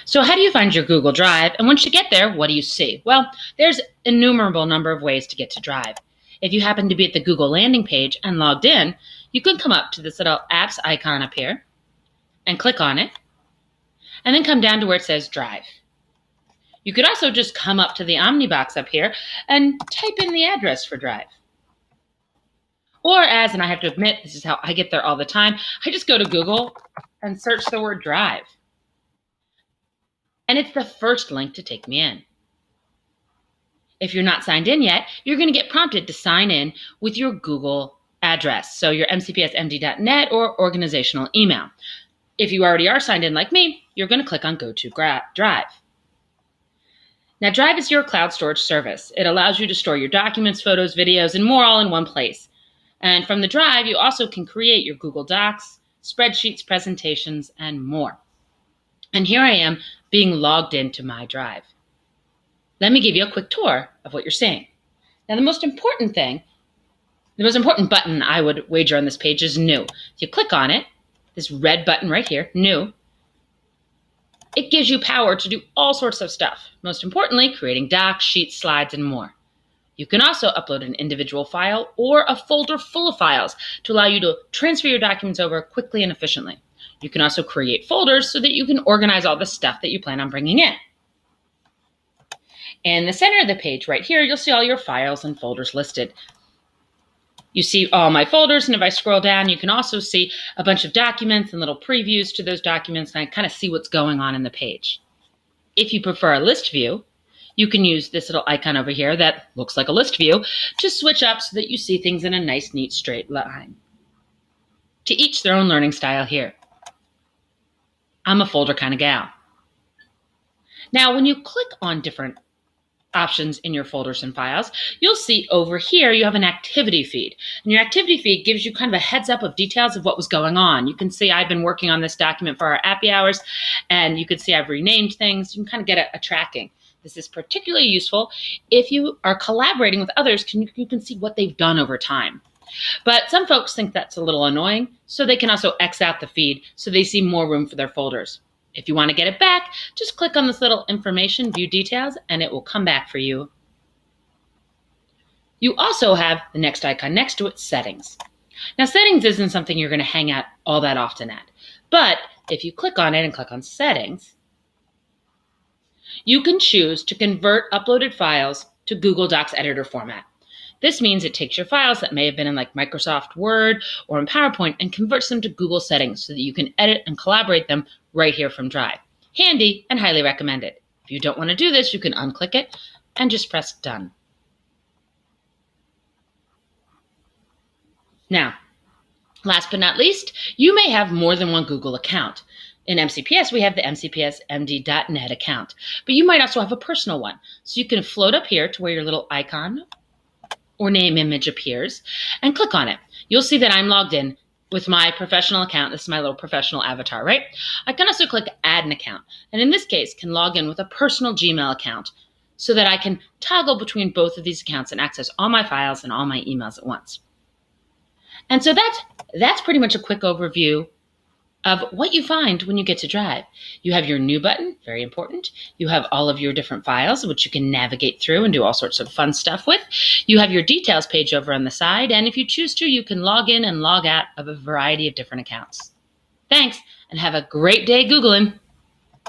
So how do you find your Google Drive? And once you get there, what do you see? Well, there's innumerable number of ways to get to Drive. If you happen to be at the Google landing page and logged in, you can come up to this little apps icon up here and click on it, and then come down to where it says Drive. You could also just come up to the Omnibox up here and type in the address for Drive. Or and I have to admit, this is how I get there all the time, I just go to Google and search the word Drive. And it's the first link to take me in. If you're not signed in yet, you're going to get prompted to sign in with your Google address, so your mcpsmd.net or organizational email. If you already are signed in like me, you're going to click on Go to Drive. Now, Drive is your cloud storage service. It allows you to store your documents, photos, videos, and more all in one place. And from the Drive, you also can create your Google Docs, spreadsheets, presentations, and more. And here I am being logged into my Drive. Let me give you a quick tour of what you're seeing. Now, the most important button I would wager on this page is New. If you click on it, this red button right here, New, it gives you power to do all sorts of stuff. Most importantly, creating docs, sheets, slides, and more. You can also upload an individual file or a folder full of files to allow you to transfer your documents over quickly and efficiently. You can also create folders so that you can organize all the stuff that you plan on bringing in. In the center of the page right here, you'll see all your files and folders listed. You see all my folders, and if I scroll down, you can also see a bunch of documents and little previews to those documents, and I kind of see what's going on in the page. If you prefer a list view, you can use this little icon over here that looks like a list view to switch up so that you see things in a nice, neat, straight line. To each their own learning style here. I'm a folder kind of gal. Now, when you click on different options in your folders and files, you'll see over here you have an activity feed. And your activity feed gives you kind of a heads up of details of what was going on. You can see I've been working on this document for our Appy Hours, and you can see I've renamed things. You can kind of get a tracking. This is particularly useful if you are collaborating with others. You can see what they've done over time. But some folks think that's a little annoying, so they can also X out the feed so they see more room for their folders. If you want to get it back, just click on this little information, view details, and it will come back for you. You also have the next icon next to it, settings. Now, settings isn't something you're going to hang out all that often at, but if you click on it and click on settings, you can choose to convert uploaded files to Google Docs editor format. This means it takes your files that may have been in like Microsoft Word or in PowerPoint and converts them to Google settings so that you can edit and collaborate them right here from Drive. Handy and highly recommended. If you don't want to do this, you can unclick it and just press Done. Now, last but not least, you may have more than one Google account. In MCPS, we have the mcpsmd.net account, but you might also have a personal one. So you can float up here to where your little icon or name image appears and click on it. You'll see that I'm logged in with my professional account. This is my little professional avatar, right? I can also click Add an Account, and in this case can log in with a personal Gmail account so that I can toggle between both of these accounts and access all my files and all my emails at once. And so that's pretty much a quick overview of what you find when you get to Drive. You have your New button, very important. You have all of your different files, which you can navigate through and do all sorts of fun stuff with. You have your details page over on the side, and if you choose to, you can log in and log out of a variety of different accounts. Thanks, and have a great day Googling.